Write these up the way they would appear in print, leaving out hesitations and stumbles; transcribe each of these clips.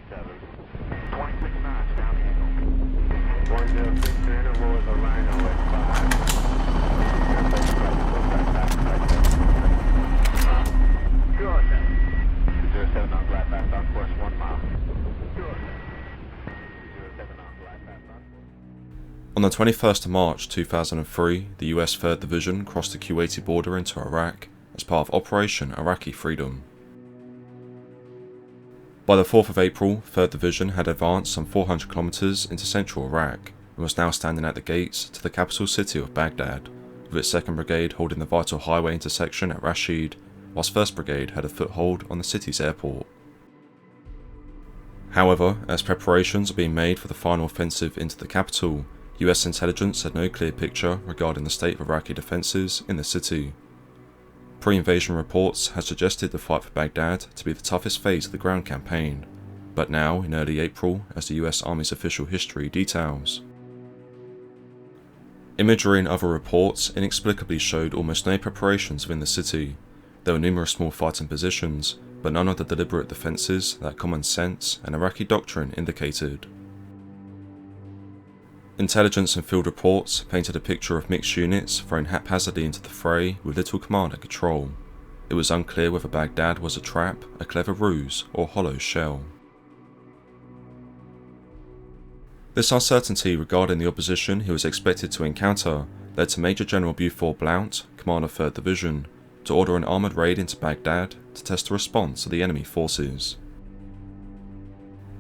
26 knots, down angle. 106 interval with a rhino at 5. Good. 207 on glide path on course 1 mile. Good. 207 on glide path on course. On the 21st of March 2003, the US 3rd Division crossed the Kuwaiti border into Iraq as part of Operation Iraqi Freedom. By the 4th of April, 3rd Division had advanced some 400 kilometers into central Iraq and was now standing at the gates to the capital city of Baghdad, with its 2nd Brigade holding the vital highway intersection at Rashid, whilst 1st Brigade had a foothold on the city's airport. However, as preparations are being made for the final offensive into the capital, US intelligence had no clear picture regarding the state of Iraqi defences in the city. Pre-invasion reports had suggested the fight for Baghdad to be the toughest phase of the ground campaign, but now in early April, as the US Army's official history details. Imagery and other reports inexplicably showed almost no preparations within the city. There were numerous small fighting positions, but none of the deliberate defences that common sense and Iraqi doctrine indicated. Intelligence and field reports painted a picture of mixed units thrown haphazardly into the fray with little command and control. It was unclear whether Baghdad was a trap, a clever ruse, or a hollow shell. This uncertainty regarding the opposition he was expected to encounter led to Major General Buford Blount, commander of 3rd Division, to order an armoured raid into Baghdad to test the response of the enemy forces.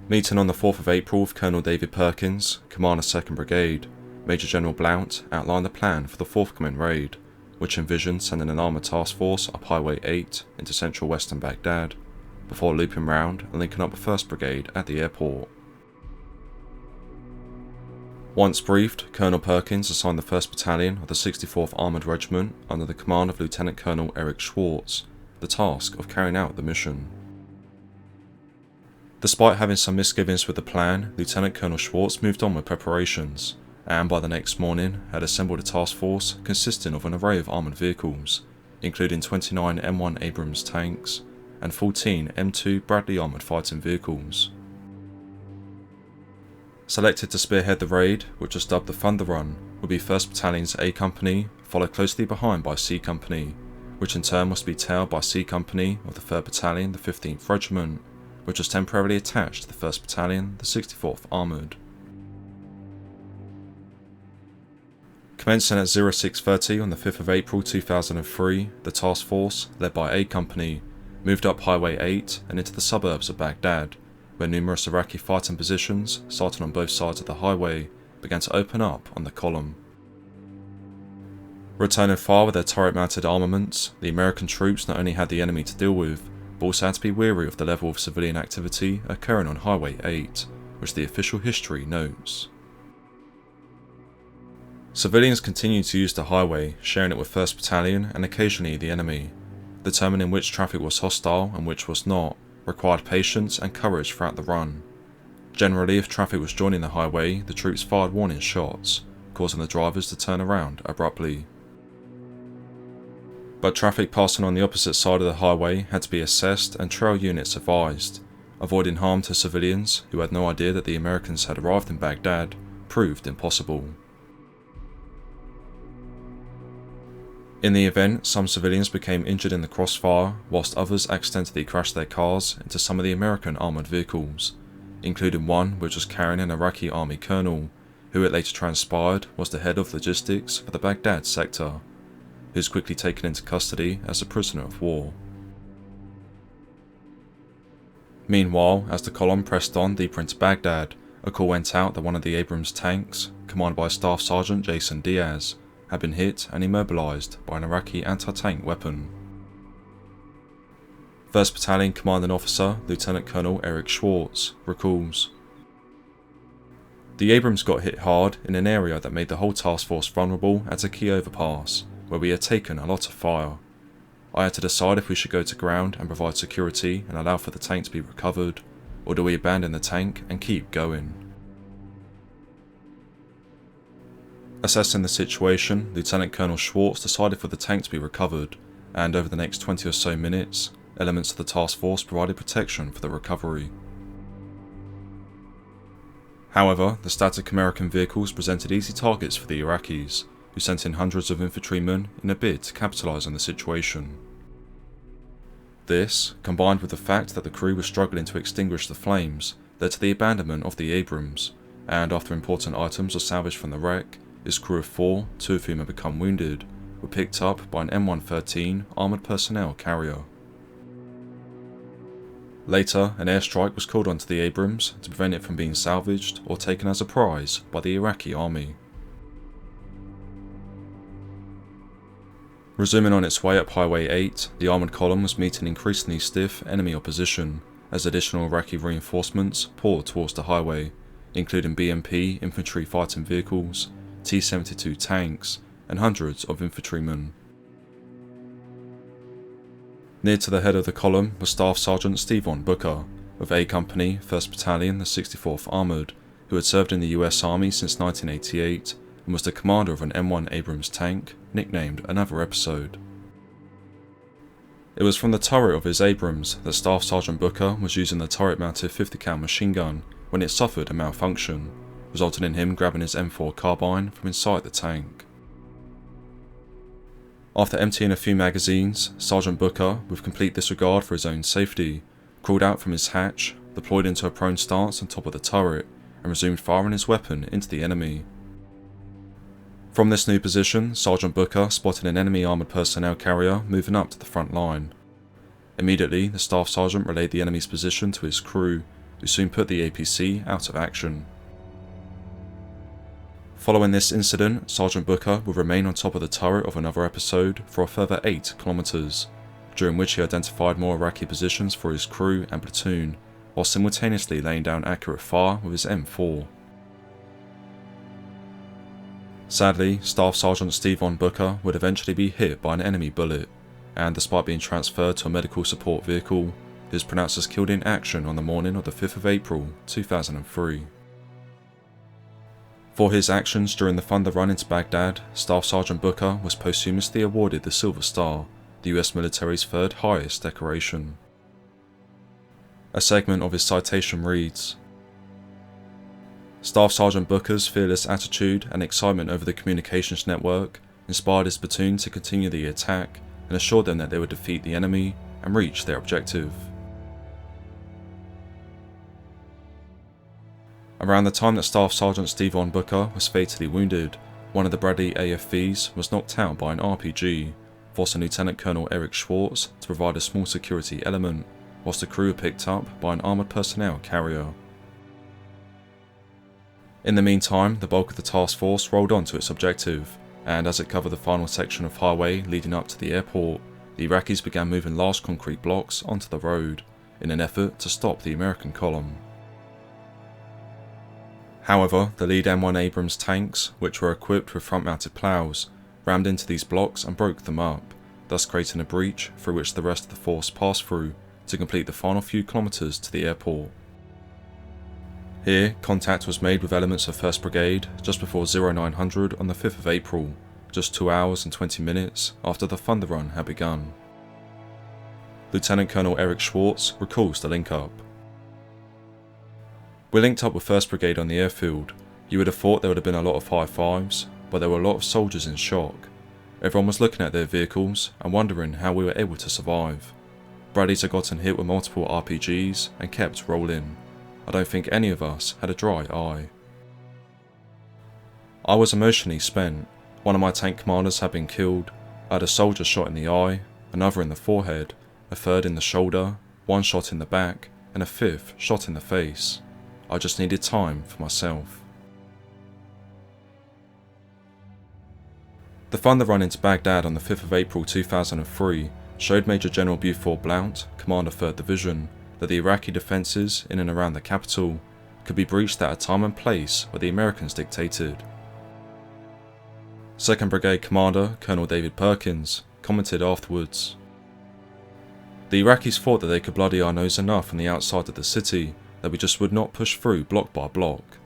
Meeting on the 4th of April with Colonel David Perkins, commander 2nd Brigade, Major General Blount outlined the plan for the forthcoming raid, which envisioned sending an armoured task force up Highway 8 into central western Baghdad, before looping round and linking up with 1st Brigade at the airport. Once briefed, Colonel Perkins assigned the 1st Battalion of the 64th Armoured Regiment under the command of Lieutenant Colonel Eric Schwartz the task of carrying out the mission. Despite having some misgivings with the plan, Lieutenant Colonel Schwartz moved on with preparations, and by the next morning had assembled a task force consisting of an array of armoured vehicles, including 29 M1 Abrams tanks and 14 M2 Bradley armoured fighting vehicles. Selected to spearhead the raid, which was dubbed the Thunder Run, would be 1st Battalion's A Company, followed closely behind by C Company, which in turn was to be tailed by C Company of the 3rd Battalion, the 15th Regiment, which was temporarily attached to the 1st Battalion, the 64th Armoured. Commencing at 0630 on the 5th of April 2003, the task force, led by A Company, moved up Highway 8 and into the suburbs of Baghdad, where numerous Iraqi fighting positions, sighted on both sides of the highway, began to open up on the column. Returning far with their turret-mounted armaments, the American troops not only had the enemy to deal with, but also had to be wary of the level of civilian activity occurring on Highway 8, which the official history notes. Civilians continued to use the highway, sharing it with 1st Battalion and occasionally the enemy. Determining which traffic was hostile and which was not required patience and courage throughout the run. Generally, if traffic was joining the highway, the troops fired warning shots, causing the drivers to turn around abruptly. But traffic passing on the opposite side of the highway had to be assessed and trail units advised. Avoiding harm to civilians who had no idea that the Americans had arrived in Baghdad proved impossible. In the event, some civilians became injured in the crossfire, whilst others accidentally crashed their cars into some of the American armoured vehicles, including one which was carrying an Iraqi army colonel, who it later transpired was the head of logistics for the Baghdad sector, who was quickly taken into custody as a prisoner of war. Meanwhile, as the column pressed on deeper into Baghdad, a call went out that one of the Abrams tanks, commanded by Staff Sergeant Jason Diaz, had been hit and immobilised by an Iraqi anti-tank weapon. 1st Battalion Commanding Officer Lieutenant Colonel Eric Schwartz recalls, "The Abrams got hit hard in an area that made the whole task force vulnerable at a key overpass, where we had taken a lot of fire. I had to decide if we should go to ground and provide security and allow for the tank to be recovered, or do we abandon the tank and keep going?" Assessing the situation, Lieutenant Colonel Schwartz decided for the tank to be recovered, and over the next 20 or so minutes, elements of the task force provided protection for the recovery. However, the static American vehicles presented easy targets for the Iraqis, who sent in hundreds of infantrymen in a bid to capitalise on the situation. This, combined with the fact that the crew was struggling to extinguish the flames, led to the abandonment of the Abrams, and after important items were salvaged from the wreck, its crew of 4, 2 of whom had become wounded, were picked up by an M113 armoured personnel carrier. Later, an airstrike was called onto the Abrams to prevent it from being salvaged or taken as a prize by the Iraqi army. Resuming on its way up Highway 8, the armoured column was meeting increasingly stiff enemy opposition as additional Iraqi reinforcements poured towards the highway, including BMP infantry fighting vehicles, T-72 tanks, and hundreds of infantrymen. Near to the head of the column was Staff Sergeant Stevon Booker, of A Company, 1st Battalion, the 64th Armoured, who had served in the US Army since 1988 and was the commander of an M1 Abrams tank, nicknamed Another Episode. It was from the turret of his Abrams that Staff Sergeant Booker was using the turret-mounted 50 cal machine gun when it suffered a malfunction, resulting in him grabbing his M4 carbine from inside the tank. After emptying a few magazines, Sergeant Booker, with complete disregard for his own safety, crawled out from his hatch, deployed into a prone stance on top of the turret, and resumed firing his weapon into the enemy. From this new position, Sergeant Booker spotted an enemy armoured personnel carrier moving up to the front line. Immediately, the Staff Sergeant relayed the enemy's position to his crew, who soon put the APC out of action. Following this incident, Sergeant Booker would remain on top of the turret of Another Episode for a further 8 kilometers, during which he identified more Iraqi positions for his crew and platoon, while simultaneously laying down accurate fire with his M4. Sadly, Staff Sergeant Stevon Booker would eventually be hit by an enemy bullet, and despite being transferred to a medical support vehicle, he was pronounced as killed in action on the morning of the 5th of April 2003. For his actions during the Thunder Run into Baghdad, Staff Sergeant Booker was posthumously awarded the Silver Star, the US military's 3rd highest decoration. A segment of his citation reads, "Staff Sergeant Booker's fearless attitude and excitement over the communications network inspired his platoon to continue the attack and assured them that they would defeat the enemy and reach their objective." Around the time that Staff Sergeant Stevon Booker was fatally wounded, one of the Bradley AFVs was knocked out by an RPG, forcing Lieutenant Colonel Eric Schwartz to provide a small security element, whilst the crew were picked up by an armoured personnel carrier. In the meantime, the bulk of the task force rolled on to its objective, and as it covered the final section of highway leading up to the airport, the Iraqis began moving large concrete blocks onto the road, in an effort to stop the American column. However, the lead M1 Abrams tanks, which were equipped with front-mounted ploughs, rammed into these blocks and broke them up, thus creating a breach through which the rest of the force passed through to complete the final few kilometres to the airport. Here, contact was made with elements of 1st Brigade just before 0900 on the 5th of April, just 2 hours and 20 minutes after the Thunder Run had begun. Lieutenant Colonel Eric Schwartz recalls the link-up. "We linked up with 1st Brigade on the airfield. You would have thought there would have been a lot of high fives, but there were a lot of soldiers in shock. Everyone was looking at their vehicles and wondering how we were able to survive. Bradleys had gotten hit with multiple RPGs and kept rolling. I don't think any of us had a dry eye. I was emotionally spent. One of my tank commanders had been killed. I had a soldier shot in the eye, another in the forehead, a 3rd in the shoulder, 1 shot in the back, and a 5th shot in the face. I just needed time for myself." The Thunder Run into Baghdad on the 5th of April 2003 showed Major General Buford Blount, Commander 3rd Division, that the Iraqi defences in and around the capital could be breached at a time and place where the Americans dictated. 2nd Brigade Commander Colonel David Perkins commented afterwards, "The Iraqis thought that they could bloody our nose enough on the outside of the city that we just would not push through block by block.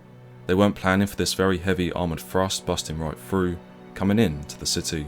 They weren't planning for this very heavy armoured thrust busting right through, coming in to the city."